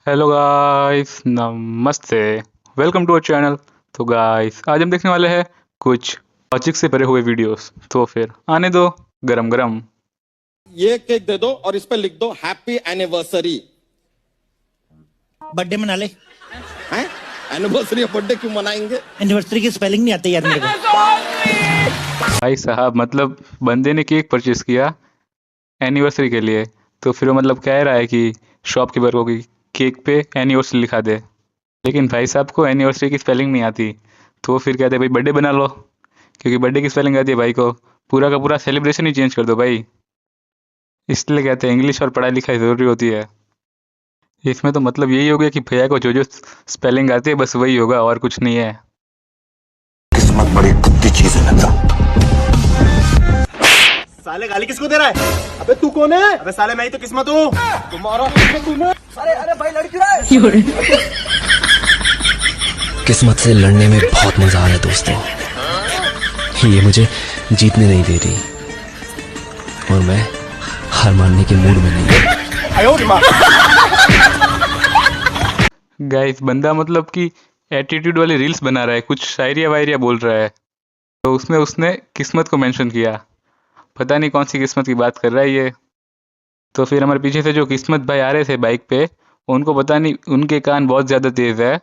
Hello guys, नमस्ते। Welcome to our channel. तो guys, आज हम देखने वाले हैं कुछ लॉजिक से भरे हुए वीडियोस। तो फिर आने दो गरम गरम। ये केक दे दो और इस पे लिख दो हैप्पी एनिवर्सरी। बर्थडे मना ले। हैं? एनिवर्सरी और बर्थडे क्यों मनाएंगे? एनिवर्सरी की स्पेलिंग नहीं आती यार मेरे को। भाई साहब, मतलब बंदे ने केक परचेज किया एनिवर्सरी के लिए, तो फिर वो मतलब कह रहा है कि शॉपकीपर को कि केक पे एनिवर्सरी लिखा दे। लेकिन भाई साहब को एनिवर्सरी की स्पेलिंग नहीं आती, तो वो फिर कहते हैं भाई बर्थडे बना लो, क्योंकि बर्थडे की स्पेलिंग आती है भाई को। पूरा का पूरा सेलिब्रेशन ही चेंज कर दो भाई। इसलिए कहते हैं इंग्लिश और पढ़ाई लिखाई ज़रूरी होती है। इसमें तो मतलब यही हो गया कि भैया को जो जो स्पेलिंग आती है बस वही होगा और कुछ नहीं है। किस्मत बड़ी कुत्ती चीज है लगता। साले गाली किसको दे रहा है? अबे तू कौन है? अबे साले मैं ही तो किस्मत हूँ। तुम्हारा अरे भाई लड़की रहा है। किस्मत से लड़ने में बहुत मजा आ रहा है दोस्तों। ये मुझे जीतने नहीं दे रही और मैं हार मानने के मूड में नहीं। गाइस, बंदा मतलब कि एटीट्यूड वाली रील्स बना रहा है, कुछ शायरिया वायरिया बोल रहा है, तो उसमें उसने किस्मत को मेंशन किया। पता नहीं कौन सी किस्मत की बात कर रहा है ये। तो फिर हमारे पीछे से जो किस्मत भाई आ रहे थे बाइक पे, उनको पता नहीं, उनके कान बहुत ज़्यादा तेज़ है,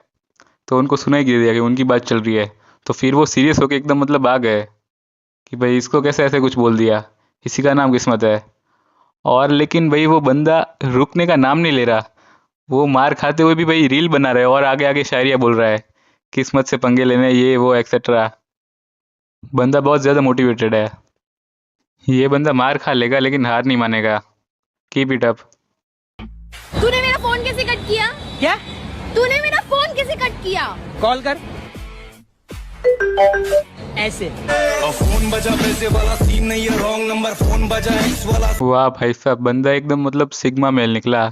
तो उनको सुनाई दे दिया कि उनकी बात चल रही है। तो फिर वो सीरियस होके एकदम मतलब आ गए कि भाई इसको कैसे ऐसे कुछ बोल दिया, इसी का नाम किस्मत है। और लेकिन भाई वो बंदा रुकने का नाम नहीं ले रहा। वो मार खाते हुए भी भाई रील बना रहा है और आगे आगे शायरिया बोल रहा है, किस्मत से पंगे लेने ये वो एक्सेट्रा। बंदा बहुत ज़्यादा मोटिवेटेड है। ये बंदा मार खा लेगा लेकिन हार नहीं मानेगा। Keep it up. तूने मेरा फोन कैसे कट किया? क्या? तूने मेरा फोन कैसे कट किया? कॉल कर ऐसे। फोन बजा पैसे वाला सीन नहीं है, रॉन्ग नंबर फोन बजा एक्स वाला। वाह भाई साहब, बंदा एकदम मतलब सिग्मा मेल निकला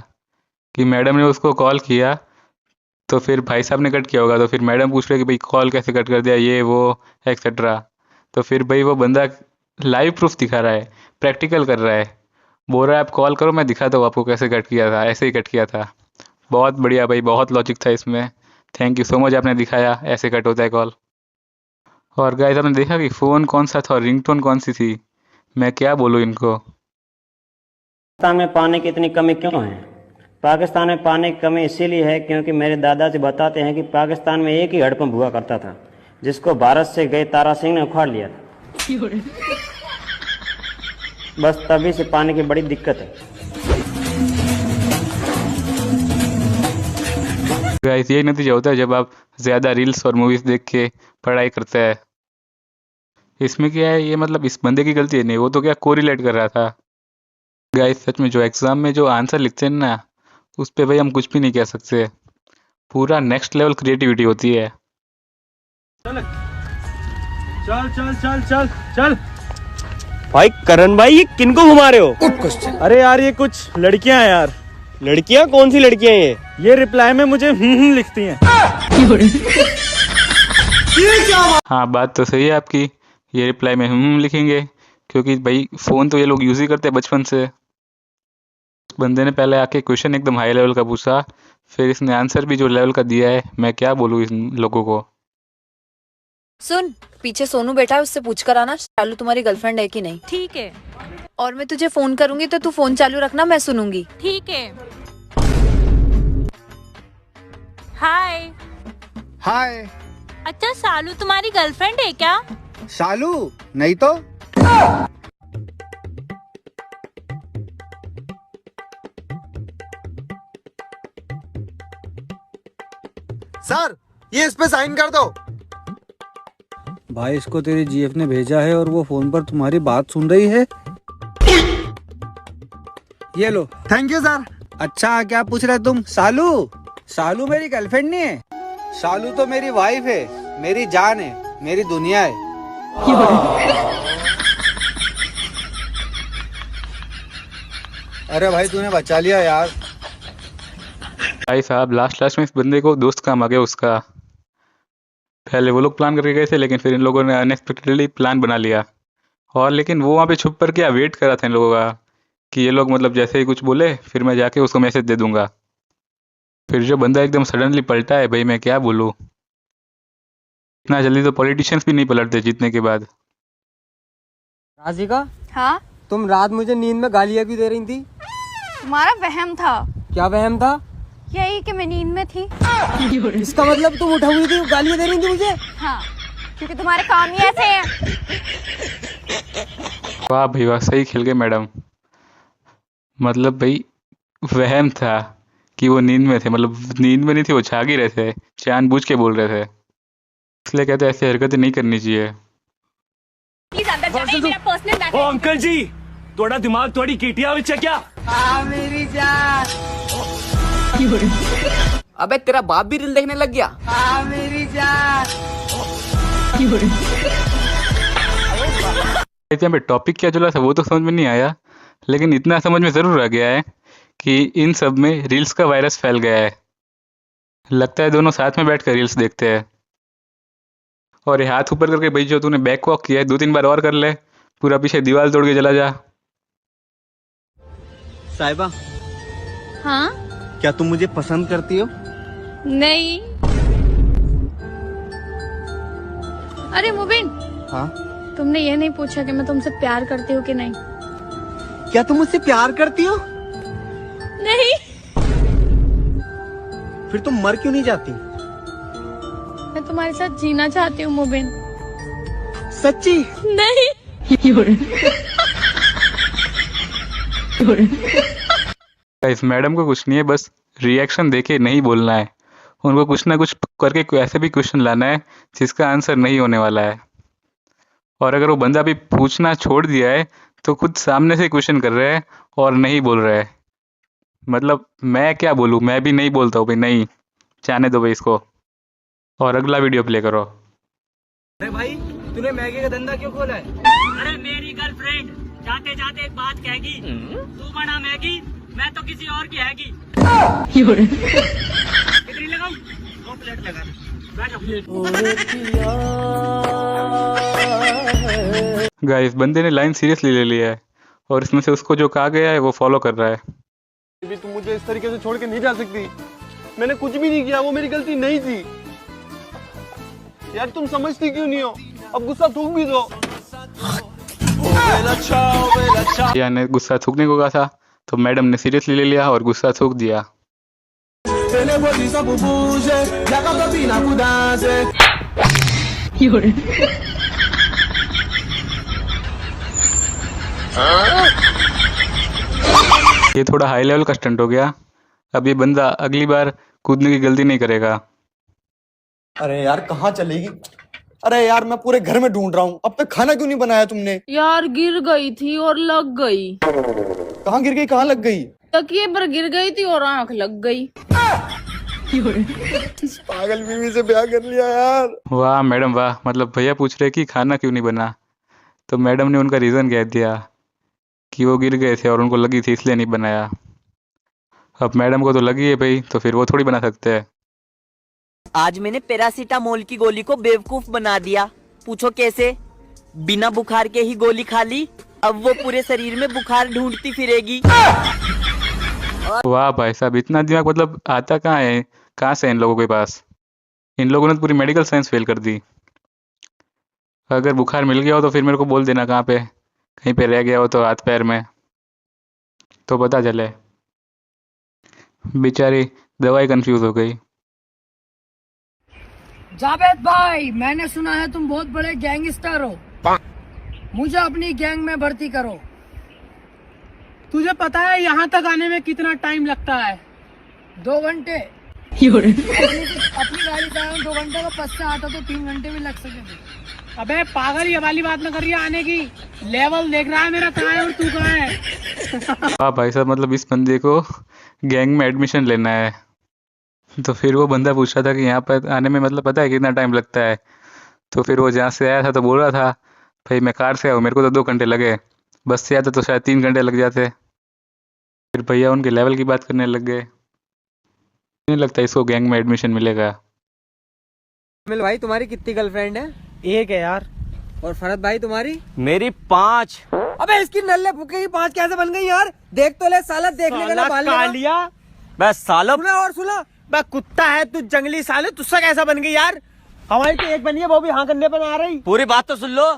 कि मैडम ने उसको कॉल किया, तो फिर भाई साहब ने कट किया होगा, तो फिर मैडम पूछ रहे कि भाई कॉल कैसे कट कर दिया ये वो एक्सेट्रा। तो फिर भाई वो बंदा लाइव प्रूफ दिखा रहा है, प्रैक्टिकल कर रहा है, बोल रहा है आप कॉल करो मैं दिखाता हूँ आपको कैसे कट किया था, ऐसे ही कट किया था। बहुत बढ़िया भाई, बहुत लॉजिक था इसमें। थैंक यू सो मच, आपने दिखाया ऐसे कट होता है कॉल। और गाइस, आपने देखा कि फ़ोन कौन सा था और रिंगटोन कौन सी थी। मैं क्या बोलूँ इनको। पाकिस्तान में पानी की इतनी कमी क्यों है? पाकिस्तान में पानी की कमी इसीलिए है क्योंकि मेरे दादाजी बताते हैं कि पाकिस्तान में एक ही हैंडपंप हुआ करता था, जिसको भारत से गए तारा सिंह ने उखाड़ लिया था। बस तभी से पानी की बड़ी दिक्कत है। गाइस, यही नतीजा होता है जब आप ज़्यादा रील्स और मूवीज़ देख के पढ़ाई करते हैं। इसमें क्या है, ये मतलब इस बंदे की गलती है नहीं, वो तो क्या कोरिलेट कर रहा था। गाइस, सच में जो एग्ज़ाम में जो आंसर लिखते हैं ना, उस पे भाई हम कुछ भी नहीं कह सकते। पूरा नेक्स्ट लेवल क्रिएटिविटी होती है। चल चल चल चल चल। भाई करण भाई ये किनको घुमा रहे हो? अरे यार ये कुछ लड़कियां हैं यार। लड़कियां? कौन सी लड़कियां ये रिप्लाई में मुझे लिखती हैं। हाँ, बात तो सही है आपकी। ये रिप्लाई में हम लिखेंगे, क्योंकि भाई फ़ोन तो ये लोग यूज़ ही करते हैं बचपन से। उस बंदे ने पहले आके क्वेश्चन एकदम हाई लेवल का पूछा, फिर इसने आंसर भी जो लेवल का दिया है, मैं क्या बोलूँ इन लोगों को। सुन, पीछे सोनू बैठा है, उससे पूछ कर आना चालू तुम्हारी गर्लफ्रेंड है कि नहीं। ठीक है। और मैं तुझे फोन करूंगी तो तू फोन चालू रखना, मैं सुनूंगी। ठीक है। हाय। हाय। अच्छा सालू तुम्हारी गर्लफ्रेंड है क्या? शालू नहीं तो। सर, ये इस पे साइन कर दो। भाई इसको तेरी जीएफ ने भेजा है और वो फोन पर तुम्हारी बात सुन रही है। ये लो। Thank you sir. अच्छा क्या पूछ रहे तुम? सालू? सालू मेरी गर्लफ्रेंड नहीं है, सालू तो मेरी वाइफ है, मेरी जान है, मेरी दुनिया है। अरे भाई तूने बचा लिया यार। भाई साहब, लास्ट में इस बंदे को दोस्त काम आ गया उसका। पहले वो लोग प्लान करके गए थे, लेकिन फिर इन लोगों ने अनएक्सपेक्टेडली प्लान बना लिया। और लेकिन वो वहाँ पे छुप कर क्या वेट कर रहा था इन लोगों का, कि ये लोग मतलब जैसे ही कुछ बोले फिर मैं जाके उसको मैसेज दे दूंगा। फिर जो बंदा एकदम सडनली पलटा है भाई, मैं क्या बोलूँ। इतना जल्दी तो पॉलिटिशियंस भी नहीं पलटते जीतने के बाद। राधिका, हाँ, तुम रात मुझे नींद में गालियाँ क्यों दे रही थी? तुम्हारा वहम था। क्या वहम था? यही कि मैं नींद में थी। इसका मतलब तुम उठा हुई थी, गालियाँ दे रही थी मुझे? हाँ, क्योंकि तुम्हारे काम ही ऐसे हैं। वाह भाई वाह, सही खेल गए मैडम। मतलब भाई वहम था कि वो नींद में थे, मतलब नींद में नहीं थे, वो जाग ही रहे थे, जानबूझ के बोल रहे थे। इसलिए कहते हैं ऐसी हरकतें नहीं करनी चाहिए। प्लीज अंदर जाइए, मेरा पर्सनल मैटर। ओ अंकल जी, थोड़ा दिमाग थोड़ी कीटिया विच है क्या? मेरी जान। अबे तेरा बाप भी रील देखने लग गया? मेरी जान। यहाँ पे टॉपिक क्या चला था वो तो समझ में नहीं आया, लेकिन इतना समझ में ज़रूर आ गया है कि इन सब में रील्स का वायरस फैल गया है। लगता है दोनों साथ में बैठकर रील्स देखते हैं। और ये हाथ ऊपर करके भाई जो तूने बैक वॉक किया है 2-3 बार और कर ले, पूरा पीछे दीवार तोड़ के चला जा। साहिबा, हाँ? क्या तुम मुझे पसंद करती हो? नहीं। अरे मुबिन, हाँ? तुमने ये नहीं पूछा कि मैं तुमसे प्यार करती हूँ कि नहीं? क्या तुम मुझसे प्यार करती हो? नहीं। फिर तुम मर क्यों नहीं जाती? मैं तुम्हारे साथ जीना चाहती हूँ मुबिन। सच्ची? नहीं। इस मैडम को कुछ नहीं है, बस रिएक्शन देके नहीं बोलना है। उनको कुछ ना कुछ करके ऐसे भी क्वेश्चन लाना है जिसका आंसर नहीं होने वाला है। और अगर वो बंदा भी पूछना छोड़ दिया है तो खुद सामने से क्वेश्चन कर रहे हैं और नहीं बोल रहे हैं। मतलब मैं क्या बोलूँ, मैं भी नहीं बोलता हूँ भाई, नहीं जाने दो भाई इसको। और अगला वीडियो प्ले करो। अरे भाई, तूने मैगी का धंधा क्यों खोला है? अरे मेरी गर्लफ्रेंड जाते जाते एक बात कहेगी, तू बना मैगी, मैं तो किसी और की हैगी। कितनी लगाऊं? 2 प्लेट लगा दे। गाइस, बंदे ने लाइन सीरियसली ले लिया है और इसमें से उसको जो कहा गया है वो फॉलो कर रहा है। भी तुम मुझे इस तरीके से छोड़ के नहीं जा सकती। मैंने कुछ भी नहीं किया, वो मेरी गलती नहीं थी। यार तुम समझती क्यों नहीं हो? अब गुस्सा थूक भी दो। या ने गुस्सा थूकने को कहा था तो मैडम ने सीरियसली ले लिया और गुस्सा थूक दिया। ये थोड़ा हाई लेवल का स्टंट हो गया। अब ये बंदा अगली बार कूदने की गलती नहीं करेगा। अरे यार कहाँ चलेगी? अरे यार मैं पूरे घर में ढूंढ रहा हूँ, अब तक खाना क्यों नहीं बनाया तुमने? यार गिर गई थी और लग गई। कहाँ गिर गई, कहाँ लग गई? तकिए पर गिर गई थी और आंख लग गई। इस पागल बीवी से ब्याह कर लिया यार। वाह मैडम वाह, मतलब भैया पूछ रहे कि खाना क्यों नहीं बना, तो मैडम ने उनका रीज़न कह दिया कि वो गिर गए थे और उनको लगी थी इसलिए नहीं बनाया। अब मैडम को तो लगी है भाई, तो फिर वो थोड़ी बना सकते हैं। आज मैंने पैरासीटामोल की गोली को बेवकूफ बना दिया। पूछो कैसे? बिना बुखार के ही गोली खा ली, अब वो पूरे शरीर में बुखार ढूंढती फिरेगी। वाह भाई साहब, इतना दिमाग मतलब आता कहाँ है, कहाँ से इन लोगों के पास? इन लोगों ने तो पूरी मेडिकल साइंस फेल कर दी। अगर बुखार मिल गया हो तो फिर मेरे को बोल देना कहाँ पे, कहीं पे रह गया हो तो हाथ पैर में, तो पता चले। बेचारी दवाई कंफ्यूज हो गई। जावेद भाई, मैंने सुना है तुम बहुत बड़े गैंगस्टर हो, मुझे अपनी गैंग में भर्ती करो। तुझे पता है यहाँ तक आने में कितना टाइम लगता है? 2 घंटे। अपनी गाड़ी से आया 2 घंटे, तो 5 से आता तो 3 घंटे भी लग सके। अबे पागल, ये वाली बात न करिए आने की। लेवल देख रहा है मेरा कहाँ है और तू कहाँ है? हाँ भाई साहब, मतलब इस बंदे को गैंग में एडमिशन लेना है। तो फिर वो बंदा पूछ रहा था कि यहाँ पर आने में मतलब पता है कितना टाइम लगता है? तो फिर वो जहाँ से आया था तो बोल रहा था भाई मैं कार से आया हूँ, मेरे को तो 2 घंटे लगे, बस से आता तो शायद 3 घंटे लग जाते। फिर भैया उनके लेवल की बात करने लग गए। नहीं लगता इसको गैंग में एडमिशन मिलेगा। मिल भाई, तुम्हारी कितनी गर्लफ्रेंड है? 1 है यार। और फरहत भाई तुम्हारी? मेरी 5। अबे इसकी नल्ले फुके की 5 कैसे बन गई यार? देख तो ले साला, देखने का बाल कालिया। बस साला सुना और सुना, बा कुत्ता है तू, जंगली साले, तुझसे कैसा बन गई यार? हमारी तो एक बनी है, वो भी हाँ करने पर आ रही। पूरी बात तो सुन लो।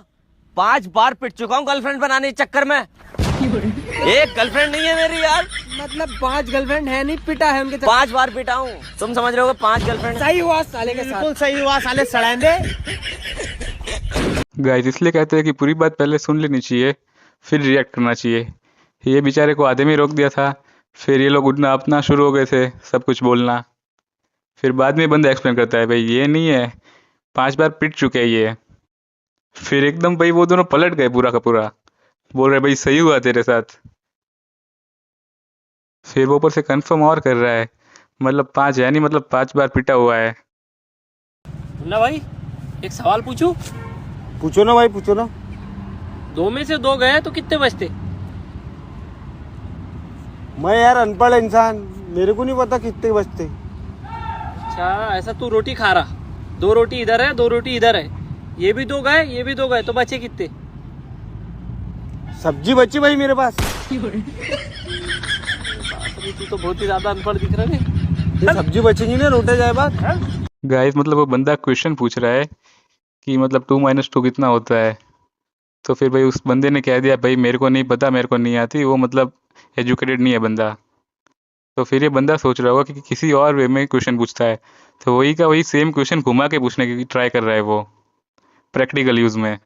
5 बार पिट चुका हूँ गर्लफ्रेंड बनाने के चक्कर में। एक गर्लफ्रेंड नहीं है मेरी यार। मतलब 5 गर्लफ्रेंड है नहीं, पिटा है उनके 5 बार पिटा हूँ। तुम समझ रहे हो 5 गर्लफ्रेंड? सही हुआ साले के साथ, बिल्कुल सही हुआ साले सड़ेंदे। गाइस इसलिए कहते हैं कि पूरी बात पहले सुन लेनी चाहिए, फिर रिएक्ट करना चाहिए। ये बेचारे को आधे में रोक दिया था, फिर ये लोग उठना अपना शुरू हो गए थे, सब कुछ बोलना। फिर बाद में बंदा एक्सप्लेन करता है भाई ये नहीं है, 5 बार पिट चुके हैं ये। फिर एकदम भाई वो दोनों पलट गए पूरा का पूरा, बोल रहे भाई सही हुआ तेरे साथ। फिर वो ऊपर से कंफर्म और कर रहा है, मतलब 5 है नहीं, मतलब 5 बार पिटा हुआ है। ना भाई एक सवाल पूछूं? पूछो ना भाई, पूछो ना। 2 में से 2 गए तो कितने बचते? मैं यार अनपढ़ इंसान, मेरे को नहीं पता कितने बचते। अच्छा ऐसा, तू रोटी खा रहा, 2 रोटी इधर है 2 रोटी इधर है, ये भी 2 गए ये भी 2 गए, तो बचे कितने? सब्जी बची भाई मेरे पास। तू तो बहुत ही ज्यादा अनपढ़ दिख रहा है। ये सब्जी बचेगी ना, रोटे जाए बात। गाइस मतलब वो बंदा क्वेश्चन पूछ रहा है कि मतलब 2 - 2 कितना होता है। तो फिर भाई उस बंदे ने कह दिया भाई मेरे को नहीं पता, मेरे को नहीं आती। वो मतलब एजुकेटेड नहीं है बंदा। तो फिर ये बंदा सोच रहा होगा कि किसी और वे में क्वेश्चन पूछता है, तो वही का वही सेम क्वेश्चन घुमा के पूछने की ट्राई कर रहा है वो प्रैक्टिकल यूज़ में।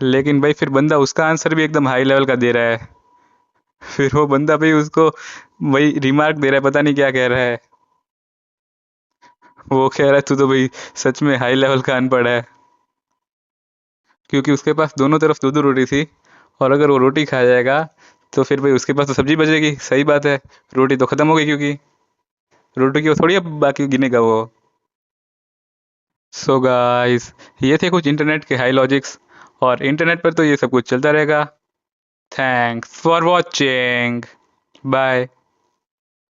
लेकिन भाई फिर बंदा उसका आंसर भी एकदम हाई लेवल का दे रहा है। फिर वो बंदा भाई उसको वही रिमार्क दे रहा है, पता नहीं क्या कह रहा है। वो कह रहा है तू तो भाई सच में हाई लेवल का अनपढ़ है, क्योंकि उसके पास दोनों तरफ 2-2 रोटी थी, और अगर वो रोटी खा जाएगा तो फिर भाई उसके पास तो सब्जी बचेगी। सही बात है, रोटी तो ख़त्म हो गई, क्योंकि रोटी की वो थोड़ी अब बाकी गिनेगा वो। सो गाइस ये थे कुछ इंटरनेट के हाई लॉजिक्स, और इंटरनेट पर तो ये सब कुछ चलता रहेगा। Thanks for watching, bye.